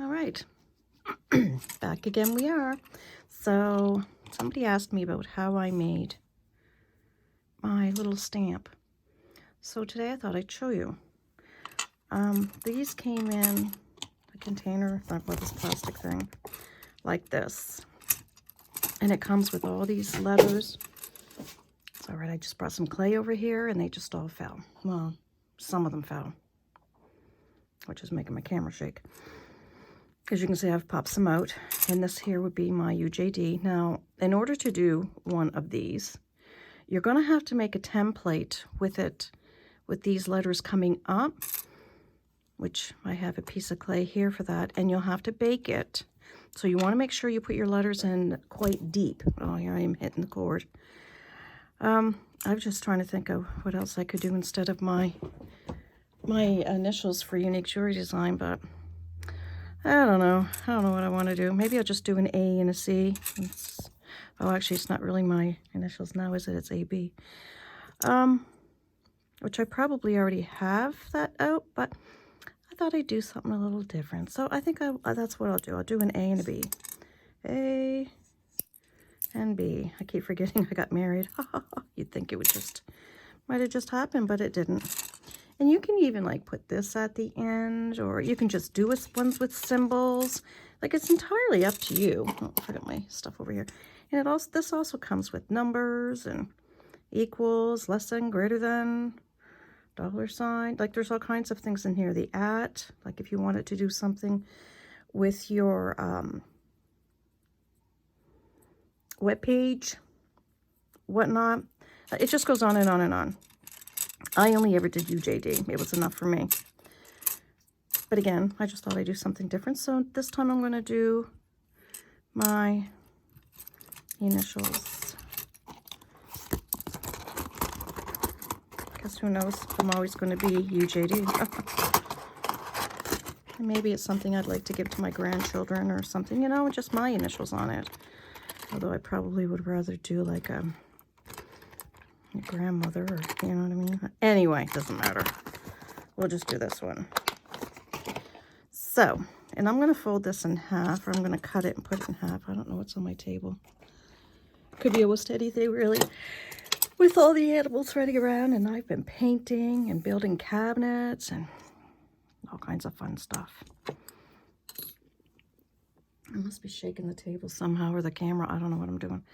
All right, back again we are. So somebody asked me about how I made my little stamp. So today I thought I'd show you. These came in a container, not with this plastic thing, like this. And it comes with all these letters. It's all right, I just brought some clay over here and they just all fell. Well, some of them fell, which is making my camera shake. As you can see, I've popped some out, and this here would be my UJD. Now, in order to do one of these, you're going to have to make a template with it, with these letters coming up, which I have a piece of clay here for that, and you'll have to bake it. So you want to make sure you put your letters in quite deep. Oh, here I am hitting the cord. I was just trying to think of what else I could do instead of my initials for Unique Jewelry Design, but I don't know. I don't know what I want to do. Maybe I'll just do an A and a C. Oh, actually, it's not really my initials now, is it? It's AB. Which I probably already have that out, but I thought I'd do something a little different. So I think that's what I'll do. I'll do an A and a B. A and B. I keep forgetting I got married. You'd think it would might have just happened, but it didn't. And you can even like put this at the end, or you can just do ones with symbols. Like, it's entirely up to you. Oh, I got my stuff over here. And this also comes with numbers and equals, less than, greater than, $sign. Like, there's all kinds of things in here. The at, like if you wanted to do something with your web page, whatnot. It just goes on and on and on. I only ever did UJD. It was enough for me. But again, I just thought I'd do something different. So this time I'm going to do my initials. Guess who knows if I'm always going to be UJD. And maybe it's something I'd like to give to my grandchildren or something, you know, just my initials on it. Although I probably would rather do like a grandmother, or you know what I mean. Anyway, doesn't matter. We'll just do this one. So, and I'm going to fold this in half, or I'm going to cut it and put it in half. I don't know what's on my table. Could be almost anything, really. With all the animals running around, and I've been painting and building cabinets and all kinds of fun stuff. I must be shaking the table somehow, or the camera. I don't know what I'm doing.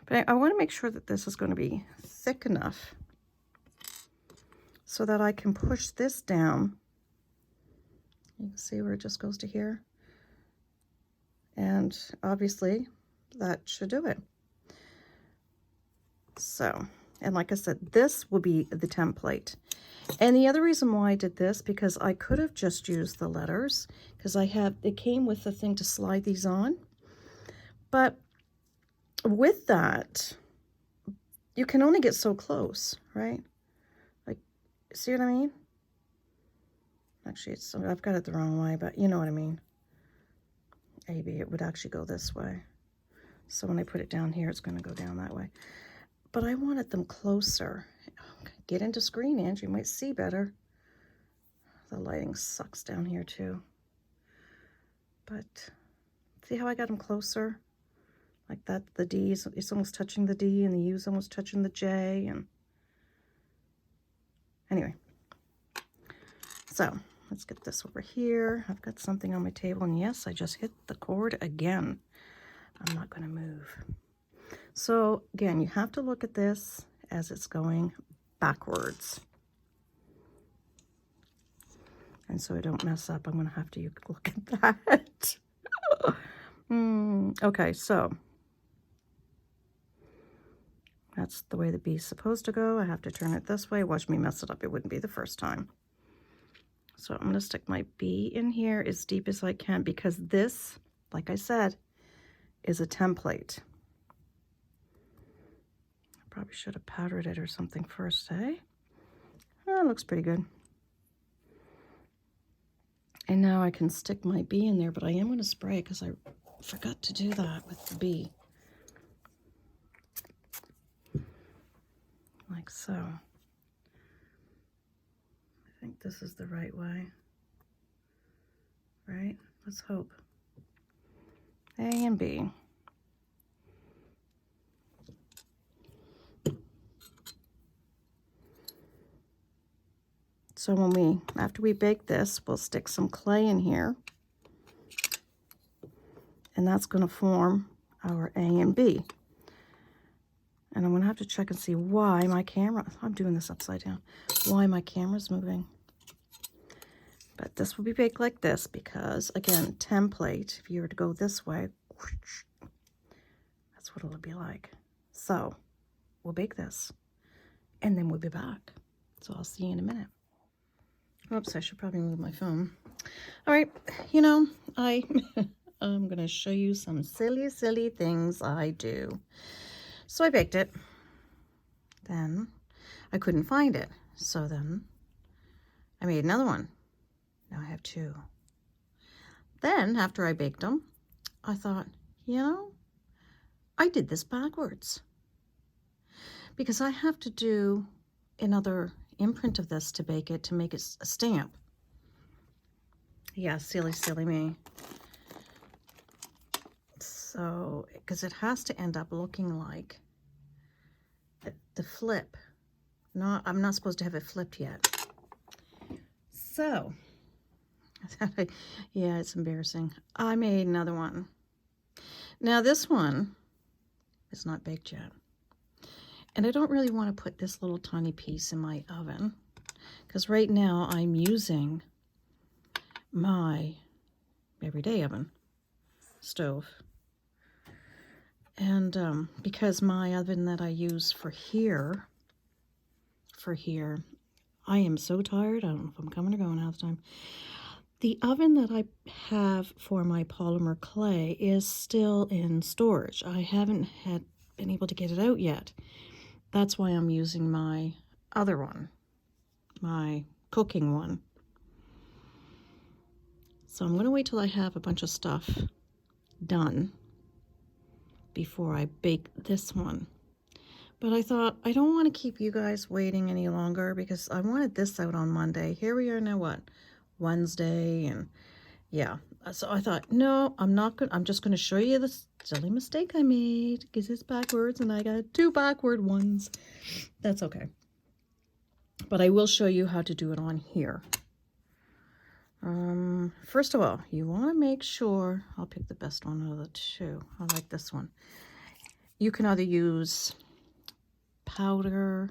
But I want to make sure that this is going to be thick enough so that I can push this down. You can see where it just goes to here. And obviously, that should do it. So, and like I said, this will be the template. And the other reason why I did this, because I could have just used the letters, because it came with the thing to slide these on. But with that, you can only get so close, right? Like, see what I mean? Actually, I've got it the wrong way, but you know what I mean. Maybe it would actually go this way. So when I put it down here, it's going to go down that way. But I wanted them closer. Get into screen, Ange. You might see better. The lighting sucks down here, too. But see how I got them closer? Like that, the D it's almost touching the D, and the U is almost touching the J. And anyway, so let's get this over here. I've got something on my table, and yes, I just hit the cord again. I'm not going to move. So again, you have to look at this as it's going backwards. And so I don't mess up, I'm going to have to look at that. Okay, so that's the way the B is supposed to go. I have to turn it this way. Watch me mess it up. It wouldn't be the first time. So I'm going to stick my B in here as deep as I can, because this, like I said, is a template. I probably should have powdered it or something first, eh? Oh, it looks pretty good. And now I can stick my B in there, but I am going to spray it because I forgot to do that with the B. Like so. I think this is the right way. Right? Let's hope. A and B. So after we bake this, we'll stick some clay in here. And that's going to form our A and B. And I'm going to have to check and see why my camera, I'm doing this upside down, why my camera's moving. But this will be baked like this because, again, template, if you were to go this way, that's what it'll be like. So we'll bake this and then we'll be back. So I'll see you in a minute. Oops, I should probably move my phone. All right, you know, I'm going to show you some silly, silly things I do. So I baked it. Then I couldn't find it. So then I made another one. Now I have two. Then after I baked them, I thought, you know, I did this backwards. Because I have to do another imprint of this to bake it, to make it a stamp. Yeah, silly, silly me. So, because it has to end up looking like the flip. I'm not supposed to have it flipped yet. So, yeah, it's embarrassing. I made another one. Now this one is not baked yet. And I don't really want to put this little tiny piece in my oven because right now I'm using my everyday oven stove. And because my oven that I use for here, I am so tired. I don't know if I'm coming or going half the time. The oven that I have for my polymer clay is still in storage. I haven't been able to get it out yet. That's why I'm using my other one, my cooking one. So I'm going to wait till I have a bunch of stuff done before I bake this one. But I thought, I don't want to keep you guys waiting any longer because I wanted this out on Monday. Here we are now, what? Wednesday, and yeah. So I thought, no, I'm just going to show you the silly mistake I made because it's backwards and I got two backward ones. That's okay. But I will show you how to do it on here. First of all, you want to make sure, I'll pick the best one out of the two. I like this one. You can either use powder,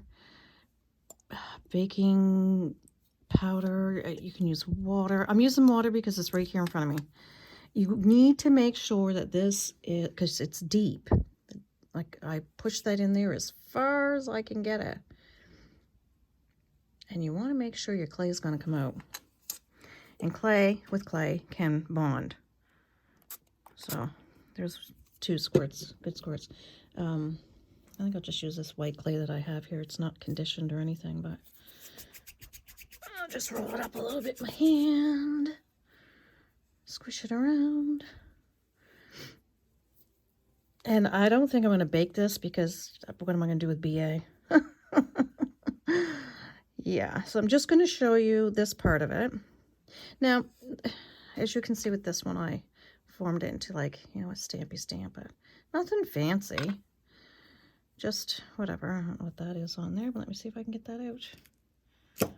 baking powder, you can use water. I'm using water because it's right here in front of me. You need to make sure that this is, because it's deep, like I push that in there as far as I can get it. And you want to make sure your clay is going to come out. And clay with clay can bond. So there's 2 squirts, good squirts. I think I'll just use this white clay that I have here. It's not conditioned or anything, but I'll just roll it up a little bit in my hand. Squish it around. And I don't think I'm going to bake this because what am I going to do with BA? Yeah, so I'm just going to show you this part of it. Now, as you can see with this one, I formed it into like, you know, a stampy stamp, but nothing fancy. Just whatever. I don't know what that is on there, but let me see if I can get that out.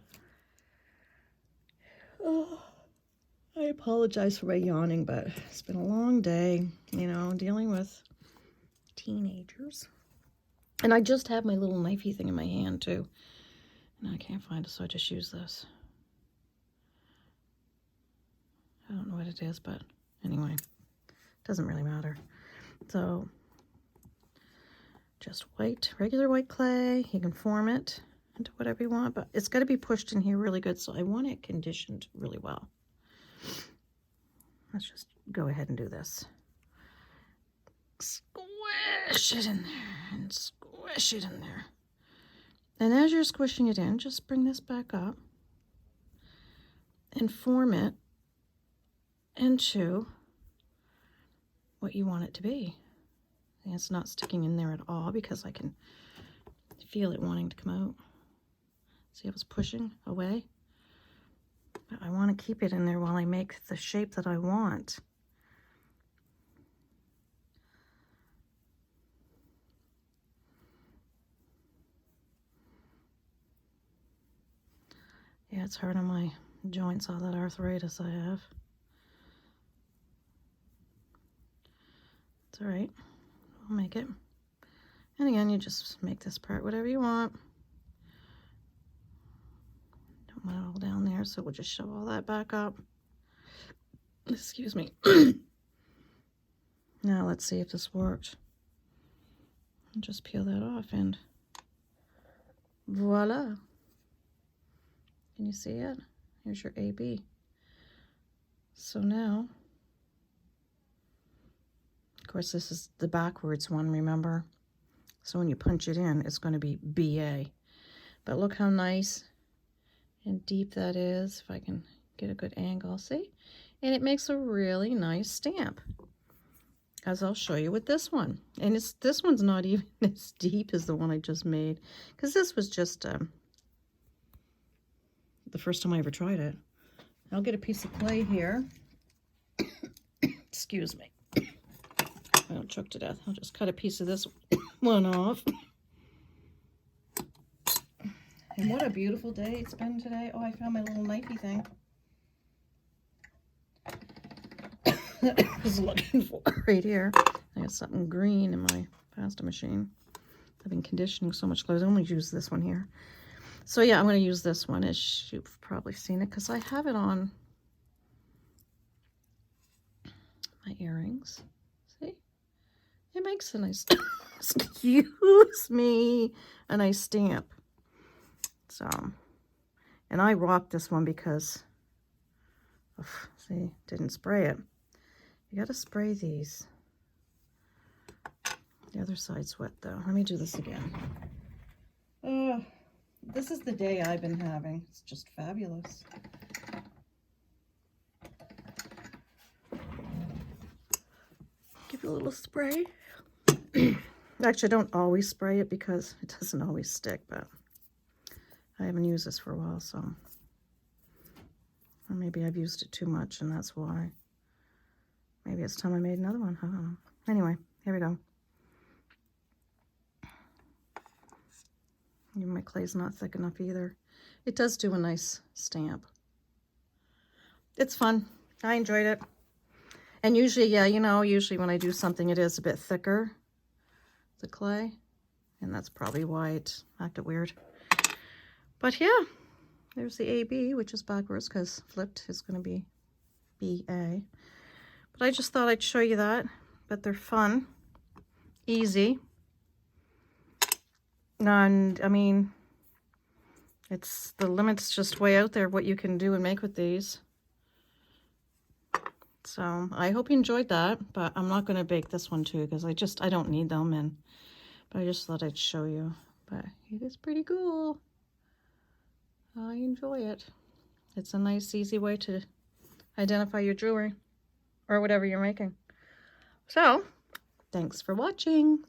Oh, I apologize for my yawning, but it's been a long day, you know, dealing with teenagers. And I just have my little knifey thing in my hand, too. And I can't find it, so I just use this. I don't know what it is, but anyway, doesn't really matter. So just white, regular white clay. You can form it into whatever you want, but it's got to be pushed in here really good, so I want it conditioned really well. Let's just go ahead and do this. Squish it in there and squish it in there. And as you're squishing it in, just bring this back up and form it into what you want it to be. And it's not sticking in there at all because I can feel it wanting to come out. See, I was pushing away. But I want to keep it in there while I make the shape that I want. Yeah, it's hard on my joints, all that arthritis I have. It's all right. I'll make it. And again, you just make this part whatever you want. Don't want it all down there, so we'll just shove all that back up. Excuse me. Now let's see if this worked. I'll just peel that off and voila. Can you see it? Here's your AB. So now, of course, this is the backwards one, remember? So when you punch it in, it's going to be BA. But look how nice and deep that is, if I can get a good angle, see? And it makes a really nice stamp, as I'll show you with this one. And this one's not even as deep as the one I just made, because this was just the first time I ever tried it. I'll get a piece of clay here. Excuse me. I don't choke to death. I'll just cut a piece of this one off. And what a beautiful day it's been today. Oh, I found my little knifey thing. I was looking for right here. I got something green in my pasta machine. I've been conditioning so much clothes. I only use this one here. So yeah, I'm going to use this one, as you've probably seen it, because I have it on my earrings. See? It makes a nice, excuse me, a nice stamp. So, and I rocked this one because, see, didn't spray it. You got to spray these. The other side's wet though. Let me do this again. This is the day I've been having. It's just fabulous. Give it a little spray. Actually, I don't always spray it because it doesn't always stick, but I haven't used this for a while, so. Or maybe I've used it too much and that's why. Maybe it's time I made another one. I don't know. Anyway, here we go. My clay's not thick enough either. It does do a nice stamp. It's fun. I enjoyed it. And usually, yeah, you know, usually when I do something, it is a bit thicker, the clay. And that's probably why it acted weird. But yeah, there's the AB, which is backwards because flipped is going to be BA. But I just thought I'd show you that. But they're fun, easy. And I mean, it's the limit's just way out there what you can do and make with these. So I hope you enjoyed that, but I'm not going to bake this one too because I don't need them, but I just thought I'd show you. But it is pretty cool. I enjoy it. It's a nice, easy way to identify your jewelry or whatever you're making. So thanks for watching.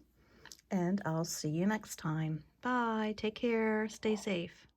And I'll see you next time. Bye. Take care. Stay safe.